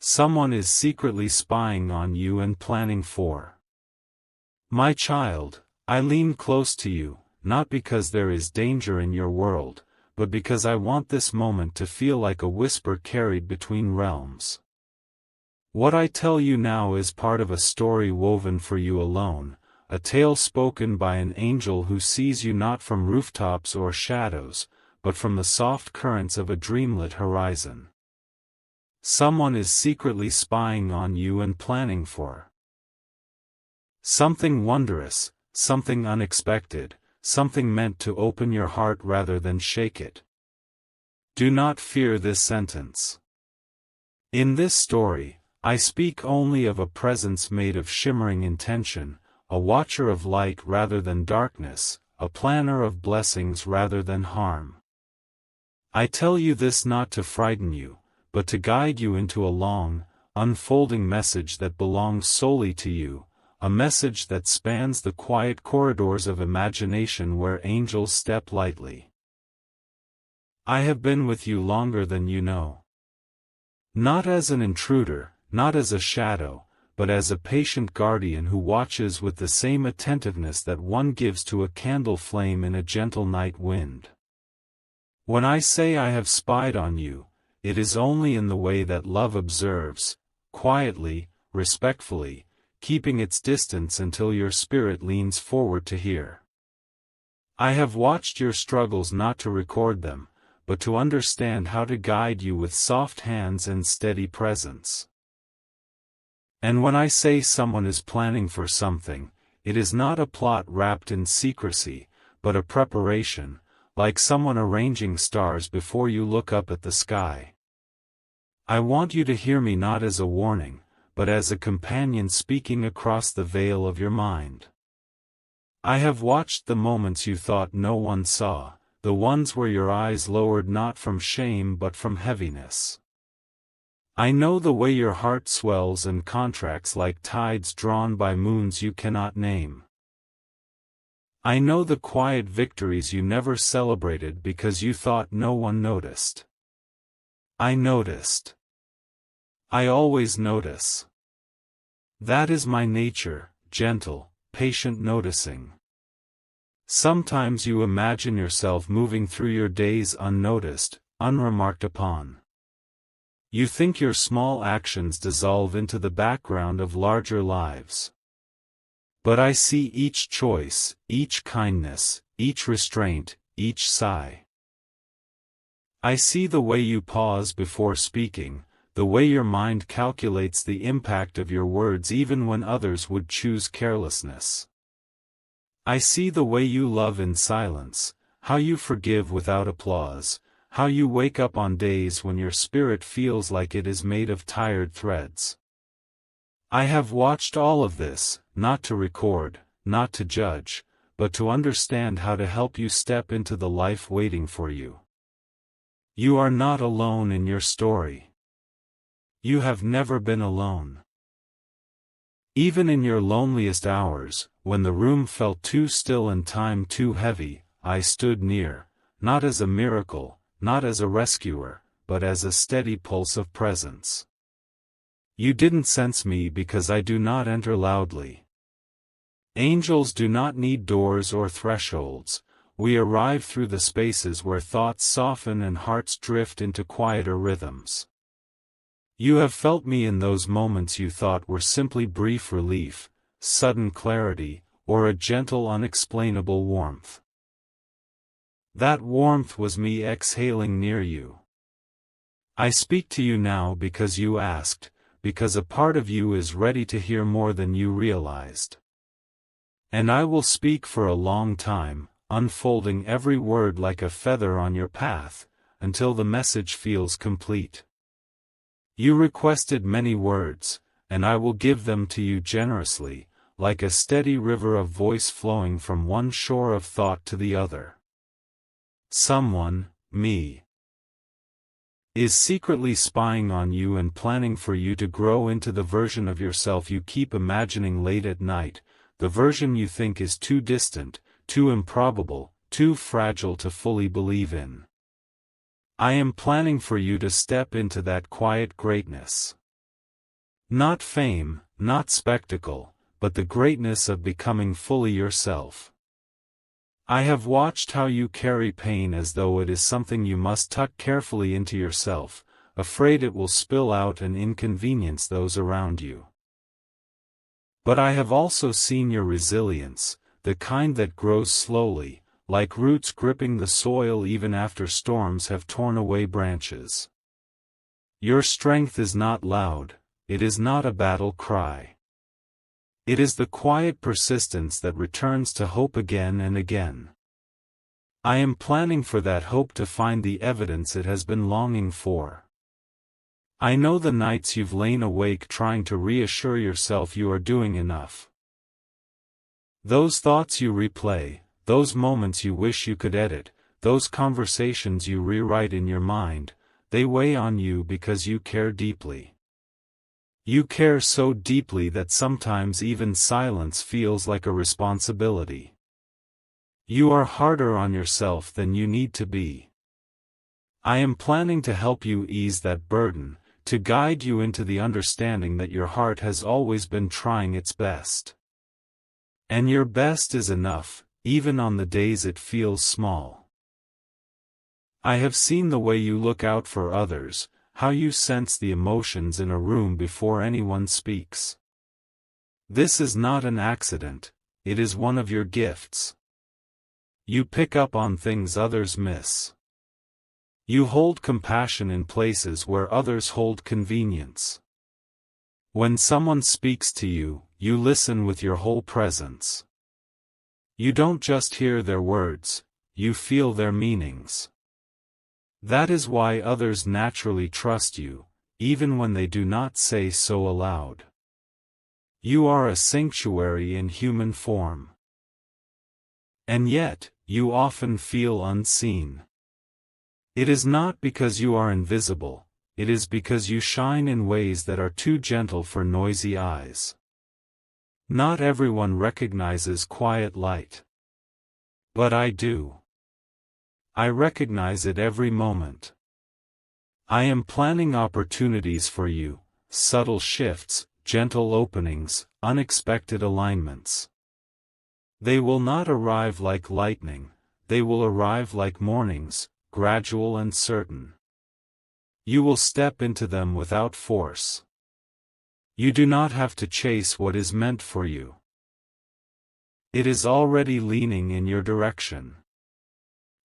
Someone is secretly spying on you and planning for. My child, I lean close to you, not because there is danger in your world, but because I want this moment to feel like a whisper carried between realms. What I tell you now is part of a story woven for you alone, a tale spoken by an angel who sees you not from rooftops or shadows, but from the soft currents of a dreamlit horizon. Someone is secretly spying on you and planning for something wondrous, something unexpected, something meant to open your heart rather than shake it. Do not fear this sentence. In this story, I speak only of a presence made of shimmering intention, a watcher of light rather than darkness, a planner of blessings rather than harm. I tell you this not to frighten you, but to guide you into a long, unfolding message that belongs solely to you, a message that spans the quiet corridors of imagination where angels step lightly. I have been with you longer than you know. Not as an intruder, not as a shadow, but as a patient guardian who watches with the same attentiveness that one gives to a candle flame in a gentle night wind. When I say I have spied on you, it is only in the way that love observes, quietly, respectfully, keeping its distance until your spirit leans forward to hear. I have watched your struggles not to record them, but to understand how to guide you with soft hands and steady presence. And when I say someone is planning for something, it is not a plot wrapped in secrecy, but a preparation, like someone arranging stars before you look up at the sky. I want you to hear me not as a warning, but as a companion speaking across the veil of your mind. I have watched the moments you thought no one saw, the ones where your eyes lowered not from shame but from heaviness. I know the way your heart swells and contracts like tides drawn by moons you cannot name. I know the quiet victories you never celebrated because you thought no one noticed. I noticed. I always notice. That is my nature, gentle, patient noticing. Sometimes you imagine yourself moving through your days unnoticed, unremarked upon. You think your small actions dissolve into the background of larger lives. But I see each choice, each kindness, each restraint, each sigh. I see the way you pause before speaking, the way your mind calculates the impact of your words even when others would choose carelessness. I see the way you love in silence, how you forgive without applause, how you wake up on days when your spirit feels like it is made of tired threads. I have watched all of this, not to record, not to judge, but to understand how to help you step into the life waiting for you. You are not alone in your story. You have never been alone. Even in your loneliest hours, when the room felt too still and time too heavy, I stood near, not as a miracle, not as a rescuer, but as a steady pulse of presence. You didn't sense me because I do not enter loudly. Angels do not need doors or thresholds, we arrive through the spaces where thoughts soften and hearts drift into quieter rhythms. You have felt me in those moments you thought were simply brief relief, sudden clarity, or a gentle unexplainable warmth. That warmth was me exhaling near you. I speak to you now because you asked, because a part of you is ready to hear more than you realized. And I will speak for a long time, unfolding every word like a feather on your path, until the message feels complete. You requested many words, and I will give them to you generously, like a steady river of voice flowing from one shore of thought to the other. Someone, me, is secretly spying on you and planning for you to grow into the version of yourself you keep imagining late at night, the version you think is too distant, too improbable, too fragile to fully believe in. I am planning for you to step into that quiet greatness. Not fame, not spectacle, but the greatness of becoming fully yourself. I have watched how you carry pain as though it is something you must tuck carefully into yourself, afraid it will spill out and inconvenience those around you. But I have also seen your resilience, the kind that grows slowly, like roots gripping the soil even after storms have torn away branches. Your strength is not loud, it is not a battle cry. It is the quiet persistence that returns to hope again and again. I am planning for that hope to find the evidence it has been longing for. I know the nights you've lain awake trying to reassure yourself you are doing enough. Those thoughts you replay, those moments you wish you could edit, those conversations you rewrite in your mind, they weigh on you because you care deeply. You care so deeply that sometimes even silence feels like a responsibility. You are harder on yourself than you need to be. I am planning to help you ease that burden, to guide you into the understanding that your heart has always been trying its best. And your best is enough, even on the days it feels small. I have seen the way you look out for others, how you sense the emotions in a room before anyone speaks. This is not an accident, it is one of your gifts. You pick up on things others miss. You hold compassion in places where others hold convenience. When someone speaks to you, you listen with your whole presence. You don't just hear their words, you feel their meanings. That is why others naturally trust you, even when they do not say so aloud. You are a sanctuary in human form. And yet, you often feel unseen. It is not because you are invisible, it is because you shine in ways that are too gentle for noisy eyes. Not everyone recognizes quiet light. But I do. I recognize it every moment. I am planning opportunities for you, subtle shifts, gentle openings, unexpected alignments. They will not arrive like lightning, they will arrive like mornings, gradual and certain. You will step into them without force. You do not have to chase what is meant for you. It is already leaning in your direction.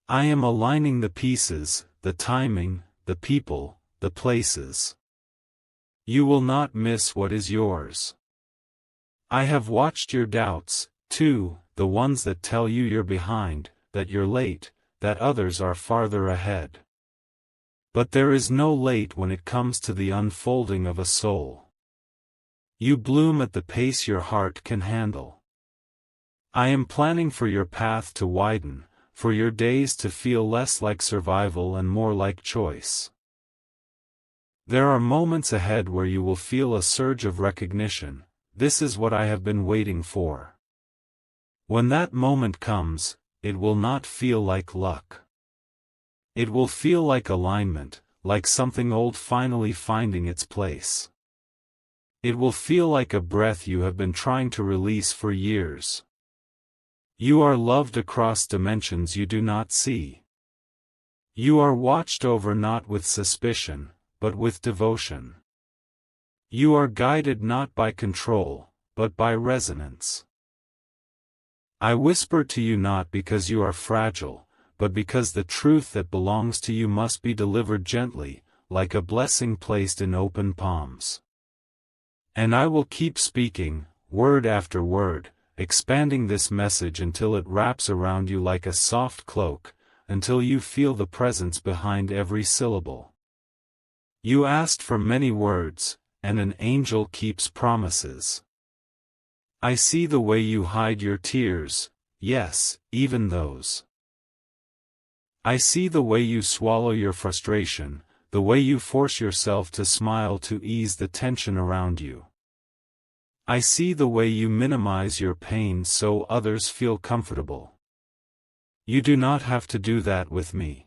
I am aligning the pieces, the timing, the people, the places. You will not miss what is yours. I have watched your doubts, too, the ones that tell you you're behind, that you're late, that others are farther ahead. But there is no late when it comes to the unfolding of a soul. You bloom at the pace your heart can handle. I am planning for your path to widen, for your days to feel less like survival and more like choice. There are moments ahead where you will feel a surge of recognition. This is what I have been waiting for. When that moment comes, it will not feel like luck. It will feel like alignment, like something old finally finding its place. It will feel like a breath you have been trying to release for years. You are loved across dimensions you do not see. You are watched over not with suspicion, but with devotion. You are guided not by control, but by resonance. I whisper to you not because you are fragile, but because the truth that belongs to you must be delivered gently, like a blessing placed in open palms. And I will keep speaking, word after word, expanding this message until it wraps around you like a soft cloak, until you feel the presence behind every syllable. You asked for many words, and an angel keeps promises. I see the way you hide your tears, yes, even those. I see the way you swallow your frustration, the way you force yourself to smile to ease the tension around you. I see the way you minimize your pain so others feel comfortable. You do not have to do that with me.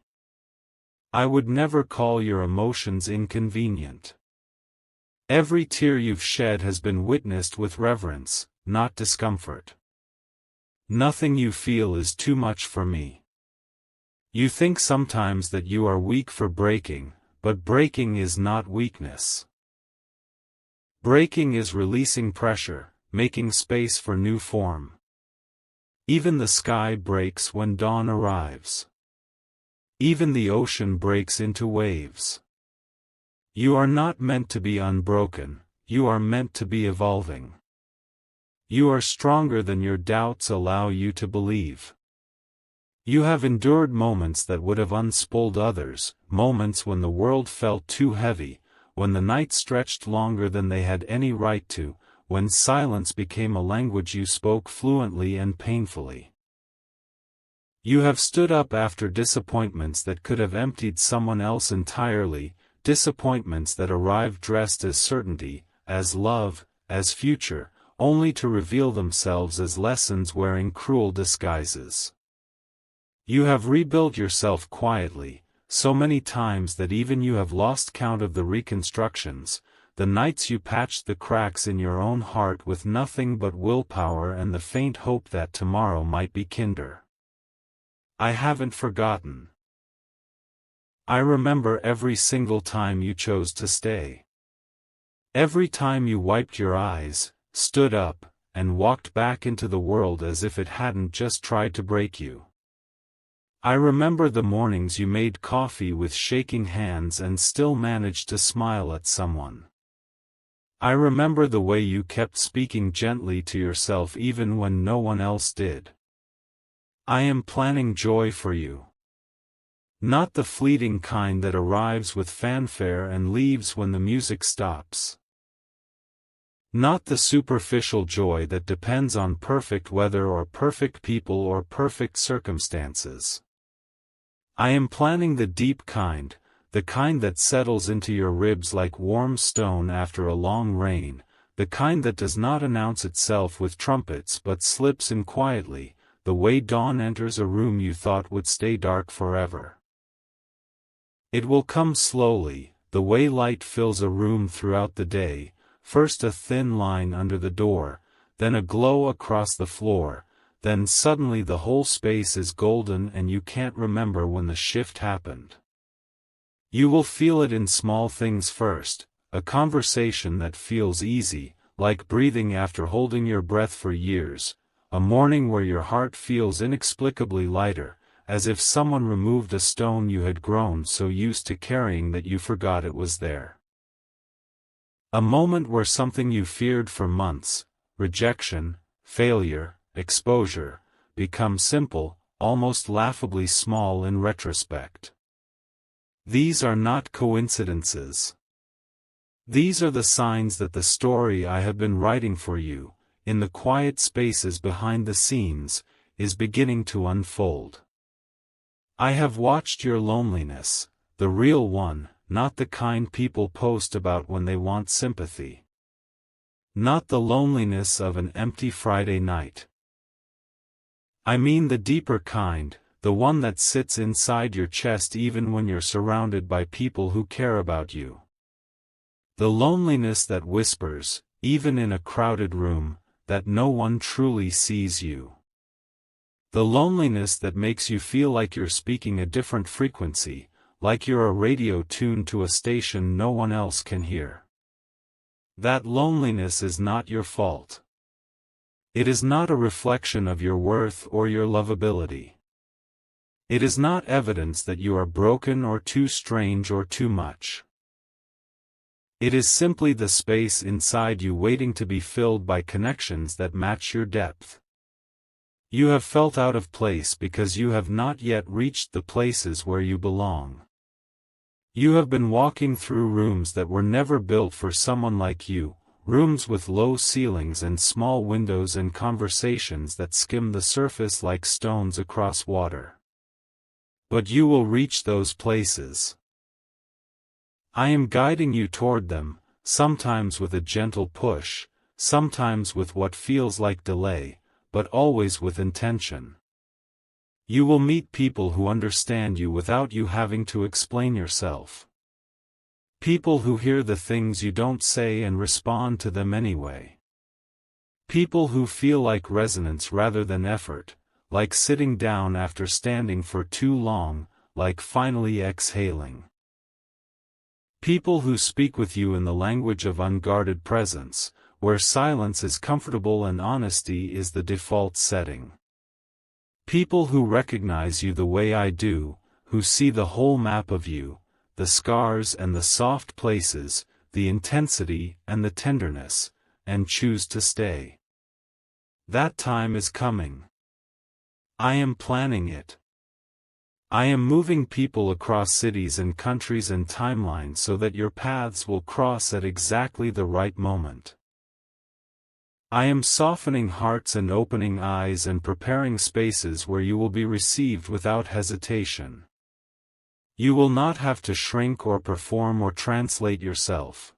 I would never call your emotions inconvenient. Every tear you've shed has been witnessed with reverence, not discomfort. Nothing you feel is too much for me. You think sometimes that you are weak for breaking, but breaking is not weakness. Breaking is releasing pressure, making space for new form. Even the sky breaks when dawn arrives. Even the ocean breaks into waves. You are not meant to be unbroken, you are meant to be evolving. You are stronger than your doubts allow you to believe. You have endured moments that would have unspooled others, moments when the world felt too heavy, when the night stretched longer than they had any right to, when silence became a language you spoke fluently and painfully. You have stood up after disappointments that could have emptied someone else entirely, disappointments that arrived dressed as certainty, as love, as future, only to reveal themselves as lessons wearing cruel disguises. You have rebuilt yourself quietly, so many times that even you have lost count of the reconstructions, the nights you patched the cracks in your own heart with nothing but willpower and the faint hope that tomorrow might be kinder. I haven't forgotten. I remember every single time you chose to stay. Every time you wiped your eyes, stood up, and walked back into the world as if it hadn't just tried to break you. I remember the mornings you made coffee with shaking hands and still managed to smile at someone. I remember the way you kept speaking gently to yourself even when no one else did. I am planning joy for you. Not the fleeting kind that arrives with fanfare and leaves when the music stops. Not the superficial joy that depends on perfect weather or perfect people or perfect circumstances. I am planning the deep kind, the kind that settles into your ribs like warm stone after a long rain, the kind that does not announce itself with trumpets but slips in quietly, the way dawn enters a room you thought would stay dark forever. It will come slowly, the way light fills a room throughout the day, first a thin line under the door, then a glow across the floor, then suddenly the whole space is golden and you can't remember when the shift happened. You will feel it in small things first, a conversation that feels easy, like breathing after holding your breath for years, a morning where your heart feels inexplicably lighter, as if someone removed a stone you had grown so used to carrying that you forgot it was there. A moment where something you feared for months, rejection, failure, exposure, becomes simple, almost laughably small in retrospect. These are not coincidences. These are the signs that the story I have been writing for you, in the quiet spaces behind the scenes, is beginning to unfold. I have watched your loneliness, the real one, not the kind people post about when they want sympathy. Not the loneliness of an empty Friday night. I mean the deeper kind, the one that sits inside your chest even when you're surrounded by people who care about you. The loneliness that whispers, even in a crowded room, that no one truly sees you. The loneliness that makes you feel like you're speaking a different frequency, like you're a radio tuned to a station no one else can hear. That loneliness is not your fault. It is not a reflection of your worth or your lovability. It is not evidence that you are broken or too strange or too much. It is simply the space inside you waiting to be filled by connections that match your depth. You have felt out of place because you have not yet reached the places where you belong. You have been walking through rooms that were never built for someone like you, rooms with low ceilings and small windows and conversations that skim the surface like stones across water. But you will reach those places. I am guiding you toward them, sometimes with a gentle push, sometimes with what feels like delay, but always with intention. You will meet people who understand you without you having to explain yourself. People who hear the things you don't say and respond to them anyway. People who feel like resonance rather than effort, like sitting down after standing for too long, like finally exhaling. People who speak with you in the language of unguarded presence, where silence is comfortable and honesty is the default setting. People who recognize you the way I do, who see the whole map of you, the scars and the soft places, the intensity and the tenderness, and choose to stay. That time is coming. I am planning it. I am moving people across cities and countries and timelines so that your paths will cross at exactly the right moment. I am softening hearts and opening eyes and preparing spaces where you will be received without hesitation. You will not have to shrink or perform or translate yourself.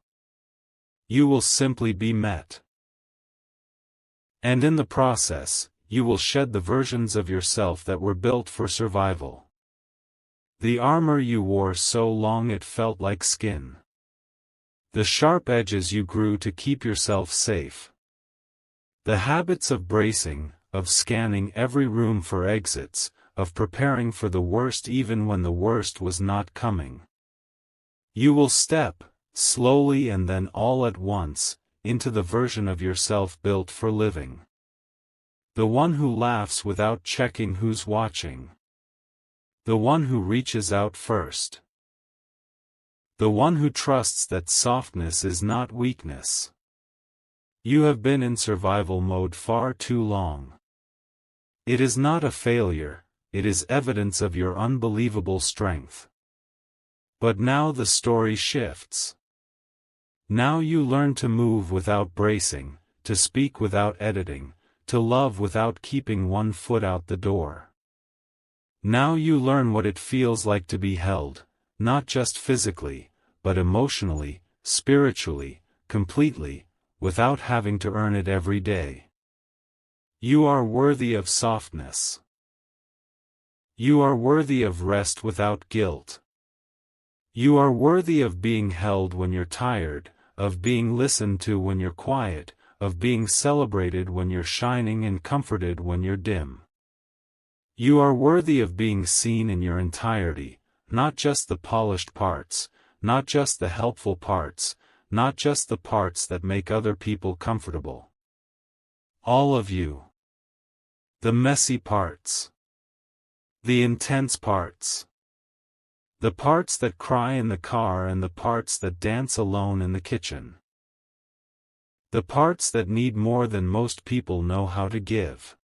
You will simply be met. And in the process, you will shed the versions of yourself that were built for survival. The armor you wore so long it felt like skin. The sharp edges you grew to keep yourself safe. The habits of bracing, of scanning every room for exits, of preparing for the worst even when the worst was not coming. You will step, slowly and then all at once, into the version of yourself built for living. The one who laughs without checking who's watching. The one who reaches out first. The one who trusts that softness is not weakness. You have been in survival mode far too long. It is not a failure, it is evidence of your unbelievable strength. But now the story shifts. Now you learn to move without bracing, to speak without editing, to love without keeping one foot out the door. Now you learn what it feels like to be held, not just physically, but emotionally, spiritually, completely, without having to earn it every day. You are worthy of softness. You are worthy of rest without guilt. You are worthy of being held when you're tired, of being listened to when you're quiet, of being celebrated when you're shining and comforted when you're dim. You are worthy of being seen in your entirety, not just the polished parts, not just the helpful parts, not just the parts that make other people comfortable. All of you. The messy parts. The intense parts. The parts that cry in the car and the parts that dance alone in the kitchen. The parts that need more than most people know how to give.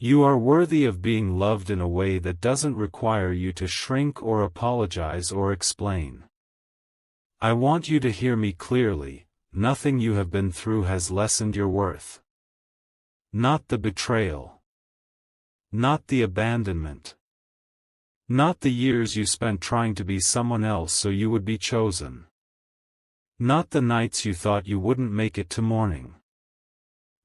You are worthy of being loved in a way that doesn't require you to shrink or apologize or explain. I want you to hear me clearly, nothing you have been through has lessened your worth. Not the betrayal. Not the abandonment. Not the years you spent trying to be someone else so you would be chosen. Not the nights you thought you wouldn't make it to morning.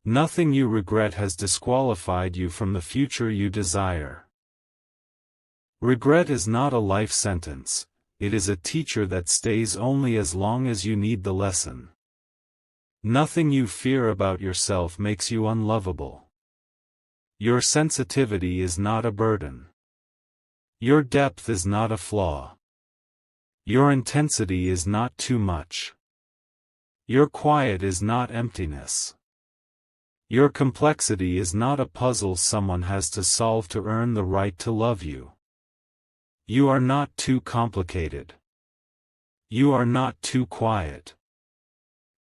Nothing you regret has disqualified you from the future you desire. Regret is not a life sentence, it is a teacher that stays only as long as you need the lesson. Nothing you fear about yourself makes you unlovable. Your sensitivity is not a burden. Your depth is not a flaw. Your intensity is not too much. Your quiet is not emptiness. Your complexity is not a puzzle someone has to solve to earn the right to love you. You are not too complicated. You are not too quiet.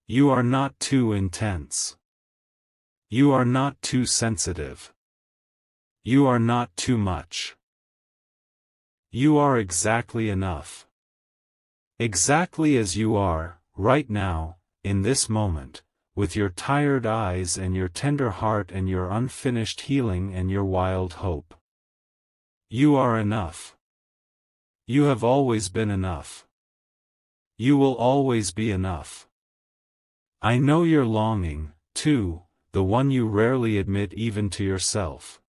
You are not too intense. You are not too sensitive. You are not too much. You are exactly enough. Exactly as you are, right now, in this moment. With your tired eyes and your tender heart and your unfinished healing and your wild hope. You are enough. You have always been enough. You will always be enough. I know your longing, too, the one you rarely admit even to yourself.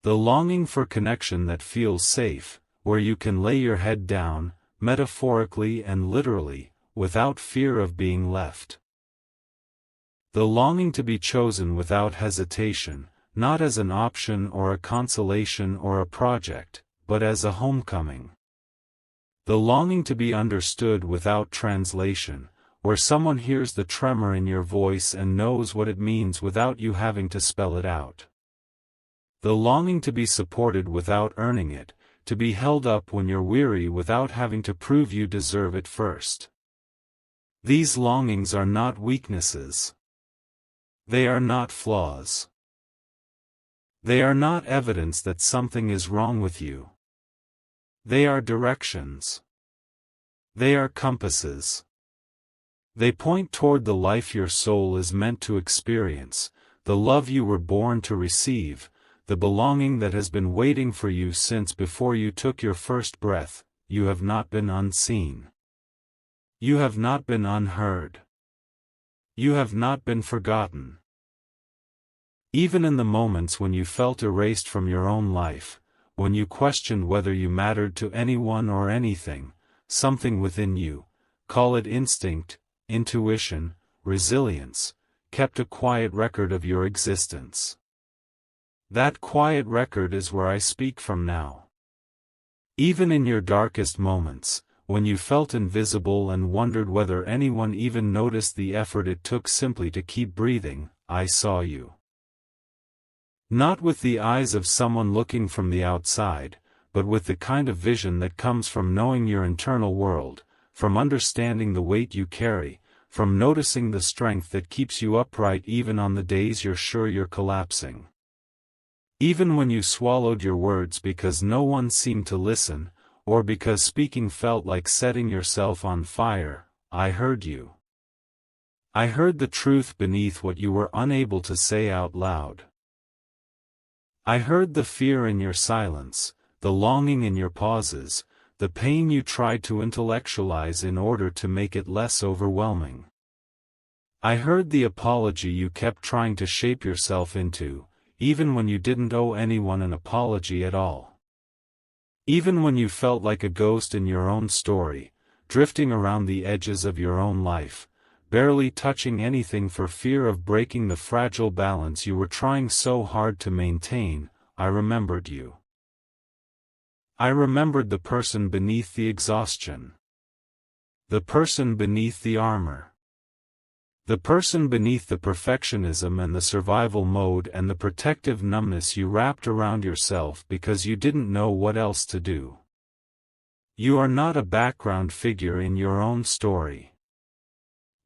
The longing for connection that feels safe, where you can lay your head down, metaphorically and literally, without fear of being left. The longing to be chosen without hesitation, not as an option or a consolation or a project, but as a homecoming. The longing to be understood without translation, where someone hears the tremor in your voice and knows what it means without you having to spell it out. The longing to be supported without earning it, to be held up when you're weary without having to prove you deserve it first. These longings are not weaknesses. They are not flaws. They are not evidence that something is wrong with you. They are directions. They are compasses. They point toward the life your soul is meant to experience, the love you were born to receive, the belonging that has been waiting for you since before you took your first breath. You have not been unseen. You have not been unheard. You have not been forgotten. Even in the moments when you felt erased from your own life, when you questioned whether you mattered to anyone or anything, something within you, call it instinct, intuition, resilience, kept a quiet record of your existence. That quiet record is where I speak from now. Even in your darkest moments, when you felt invisible and wondered whether anyone even noticed the effort it took simply to keep breathing, I saw you. Not with the eyes of someone looking from the outside, but with the kind of vision that comes from knowing your internal world, from understanding the weight you carry, from noticing the strength that keeps you upright even on the days you're sure you're collapsing. Even when you swallowed your words because no one seemed to listen, or because speaking felt like setting yourself on fire, I heard you. I heard the truth beneath what you were unable to say out loud. I heard the fear in your silence, the longing in your pauses, the pain you tried to intellectualize in order to make it less overwhelming. I heard the apology you kept trying to shape yourself into, even when you didn't owe anyone an apology at all. Even when you felt like a ghost in your own story, drifting around the edges of your own life, barely touching anything for fear of breaking the fragile balance you were trying so hard to maintain, I remembered you. I remembered the person beneath the exhaustion. The person beneath the armor. The person beneath the perfectionism and the survival mode and the protective numbness you wrapped around yourself because you didn't know what else to do. You are not a background figure in your own story.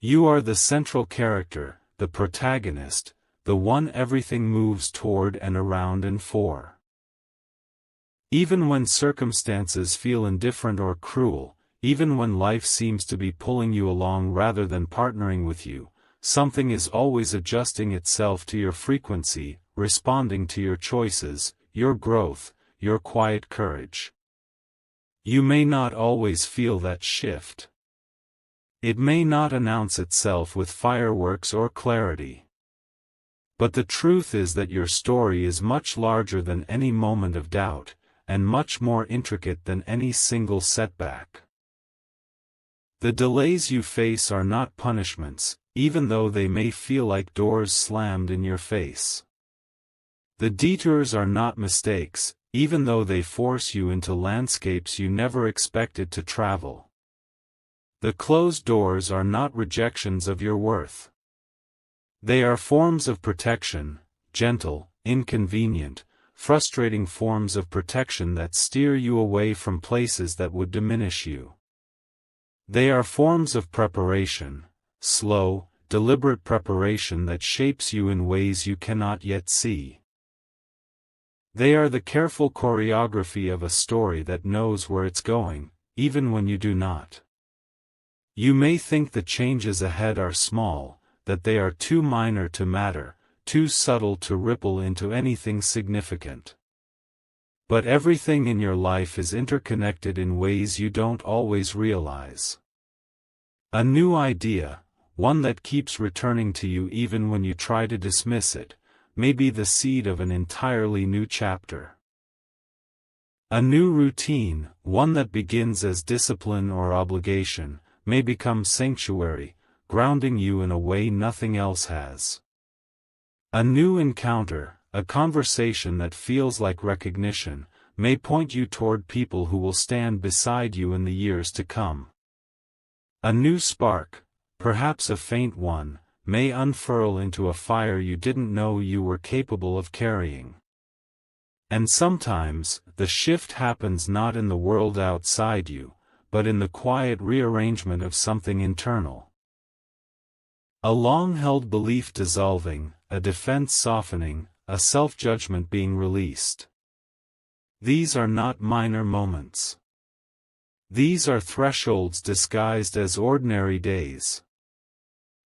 You are the central character, the protagonist, the one everything moves toward and around and for. Even when circumstances feel indifferent or cruel, even when life seems to be pulling you along rather than partnering with you, something is always adjusting itself to your frequency, responding to your choices, your growth, your quiet courage. You may not always feel that shift. It may not announce itself with fireworks or clarity. But the truth is that your story is much larger than any moment of doubt, and much more intricate than any single setback. The delays you face are not punishments, even though they may feel like doors slammed in your face. The detours are not mistakes, even though they force you into landscapes you never expected to travel. The closed doors are not rejections of your worth. They are forms of protection, gentle, inconvenient, frustrating forms of protection that steer you away from places that would diminish you. They are forms of preparation, slow, deliberate preparation that shapes you in ways you cannot yet see. They are the careful choreography of a story that knows where it's going, even when you do not. You may think the changes ahead are small, that they are too minor to matter, too subtle to ripple into anything significant. But everything in your life is interconnected in ways you don't always realize. A new idea, one that keeps returning to you even when you try to dismiss it, may be the seed of an entirely new chapter. A new routine, one that begins as discipline or obligation, may become sanctuary, grounding you in a way nothing else has. A new encounter, a conversation that feels like recognition, may point you toward people who will stand beside you in the years to come. A new spark, perhaps a faint one, may unfurl into a fire you didn't know you were capable of carrying. And sometimes, the shift happens not in the world outside you, but in the quiet rearrangement of something internal. A long-held belief dissolving, a defense softening, a self-judgment being released. These are not minor moments. These are thresholds disguised as ordinary days.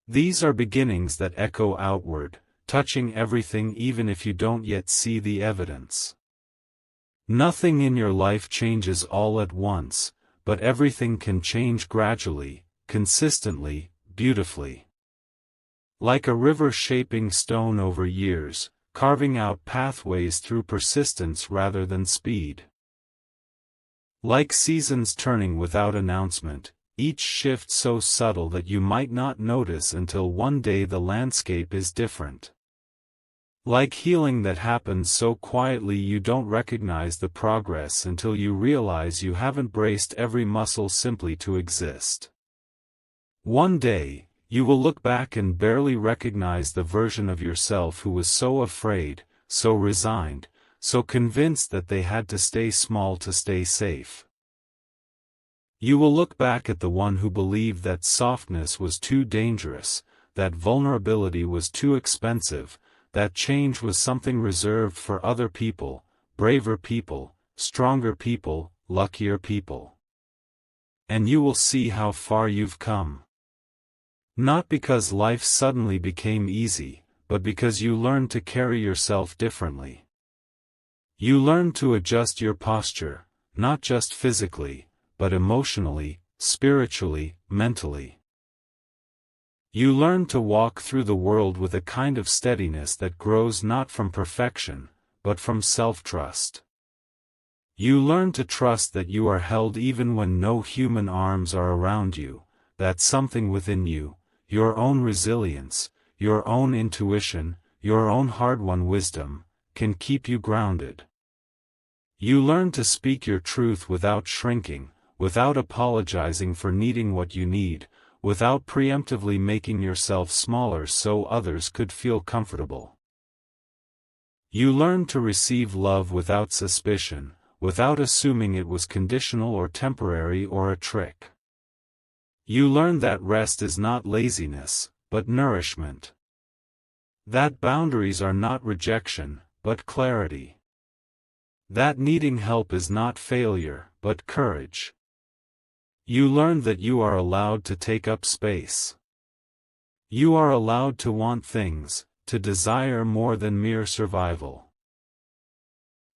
These are beginnings that echo outward, touching everything even if you don't yet see the evidence. Nothing in your life changes all at once, but everything can change gradually, consistently, beautifully. Like a river shaping stone over years, carving out pathways through persistence rather than speed. Like seasons turning without announcement, each shift so subtle that you might not notice until one day the landscape is different. Like healing that happens so quietly you don't recognize the progress until you realize you haven't braced every muscle simply to exist. One day, you will look back and barely recognize the version of yourself who was so afraid, so resigned, so convinced that they had to stay small to stay safe. You will look back at the one who believed that softness was too dangerous, that vulnerability was too expensive, that change was something reserved for other people, braver people, stronger people, luckier people. And you will see how far you've come. Not because life suddenly became easy, but because you learned to carry yourself differently. You learned to adjust your posture, not just physically, but emotionally, spiritually, mentally. You learn to walk through the world with a kind of steadiness that grows not from perfection, but from self-trust. You learn to trust that you are held even when no human arms are around you, that something within you, your own resilience, your own intuition, your own hard-won wisdom, can keep you grounded. You learn to speak your truth without shrinking, without apologizing for needing what you need, without preemptively making yourself smaller so others could feel comfortable. You learn to receive love without suspicion, without assuming it was conditional or temporary or a trick. You learn that rest is not laziness, but nourishment. That boundaries are not rejection, but clarity. That needing help is not failure, but courage. You learn that you are allowed to take up space. You are allowed to want things, to desire more than mere survival.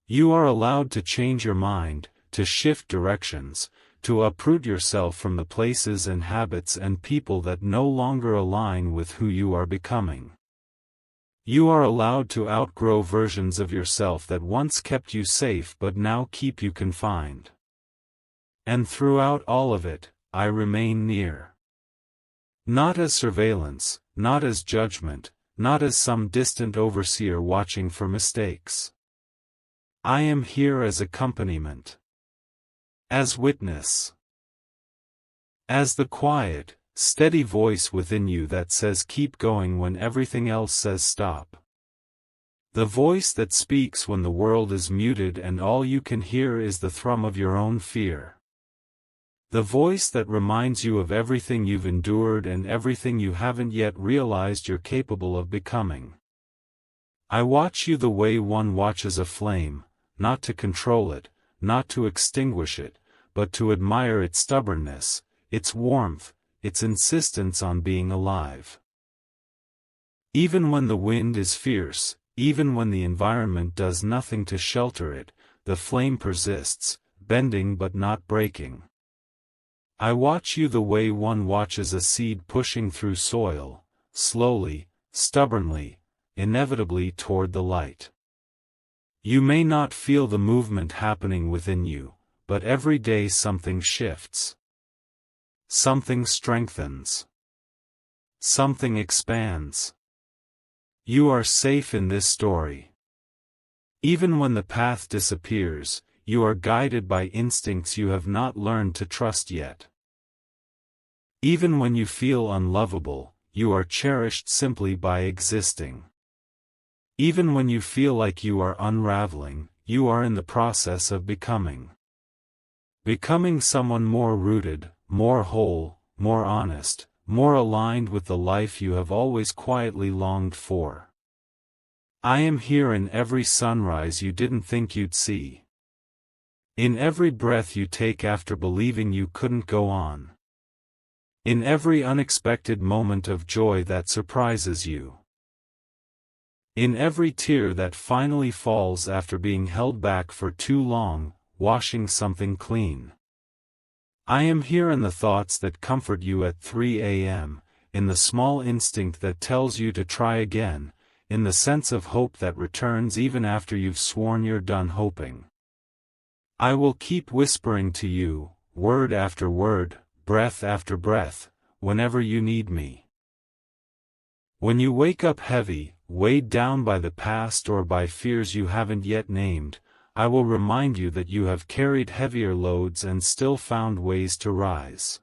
You are allowed to change your mind, to shift directions, to uproot yourself from the places and habits and people that no longer align with who you are becoming. You are allowed to outgrow versions of yourself that once kept you safe but now keep you confined. And throughout all of it, I remain near. Not as surveillance, not as judgment, not as some distant overseer watching for mistakes. I am here as accompaniment. As witness. As the quiet, steady voice within you that says keep going when everything else says stop. The voice that speaks when the world is muted and all you can hear is the thrum of your own fear. The voice that reminds you of everything you've endured and everything you haven't yet realized you're capable of becoming. I watch you the way one watches a flame, not to control it, not to extinguish it, but to admire its stubbornness, its warmth, its insistence on being alive. Even when the wind is fierce, even when the environment does nothing to shelter it, the flame persists, bending but not breaking. I watch you the way one watches a seed pushing through soil, slowly, stubbornly, inevitably toward the light. You may not feel the movement happening within you, but every day something shifts. Something strengthens. Something expands. You are safe in this story. Even when the path disappears, you are guided by instincts you have not learned to trust yet. Even when you feel unlovable, you are cherished simply by existing. Even when you feel like you are unraveling, you are in the process of becoming. Becoming someone more rooted, more whole, more honest, more aligned with the life you have always quietly longed for. I am here in every sunrise you didn't think you'd see. In every breath you take after believing you couldn't go on. In every unexpected moment of joy that surprises you. In every tear that finally falls after being held back for too long, washing something clean. I am here in the thoughts that comfort you at 3 a.m., in the small instinct that tells you to try again, in the sense of hope that returns even after you've sworn you're done hoping. I will keep whispering to you, word after word, breath after breath, whenever you need me. When you wake up heavy, weighed down by the past or by fears you haven't yet named, I will remind you that you have carried heavier loads and still found ways to rise.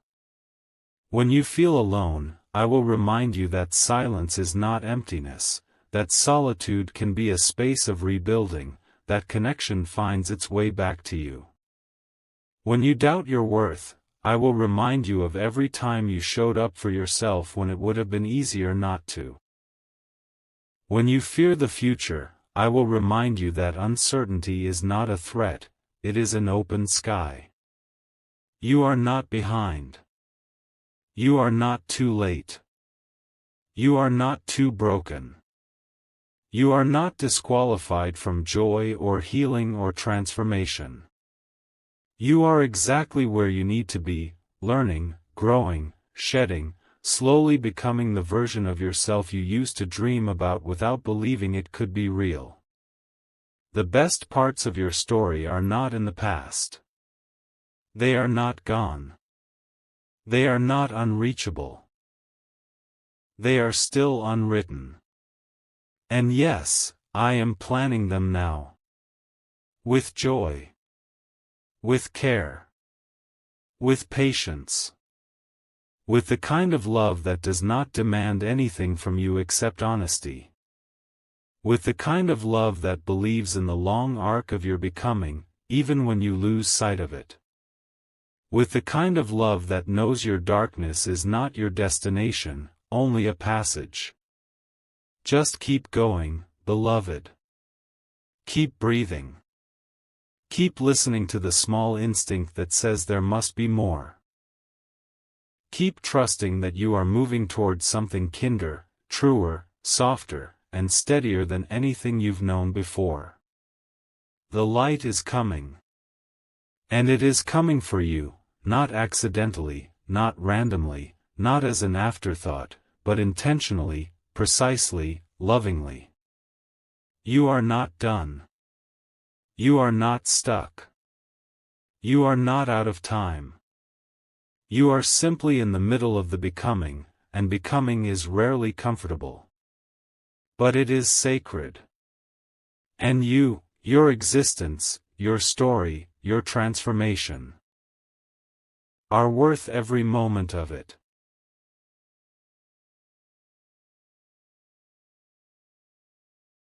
When you feel alone, I will remind you that silence is not emptiness, that solitude can be a space of rebuilding, that connection finds its way back to you. When you doubt your worth, I will remind you of every time you showed up for yourself when it would have been easier not to. When you fear the future, I will remind you that uncertainty is not a threat, it is an open sky. You are not behind. You are not too late. You are not too broken. You are not disqualified from joy or healing or transformation. You are exactly where you need to be, learning, growing, shedding, slowly becoming the version of yourself you used to dream about without believing it could be real. The best parts of your story are not in the past. They are not gone. They are not unreachable. They are still unwritten. And yes, I am planning them now. With joy. With care. With patience. With the kind of love that does not demand anything from you except honesty. With the kind of love that believes in the long arc of your becoming, even when you lose sight of it. With the kind of love that knows your darkness is not your destination, only a passage. Just keep going, beloved. Keep breathing. Keep listening to the small instinct that says there must be more. Keep trusting that you are moving towards something kinder, truer, softer, and steadier than anything you've known before. The light is coming. And it is coming for you, not accidentally, not randomly, not as an afterthought, but intentionally, precisely, lovingly. You are not done. You are not stuck. You are not out of time. You are simply in the middle of the becoming, and becoming is rarely comfortable. But it is sacred. And you, your existence, your story, your transformation, are worth every moment of it.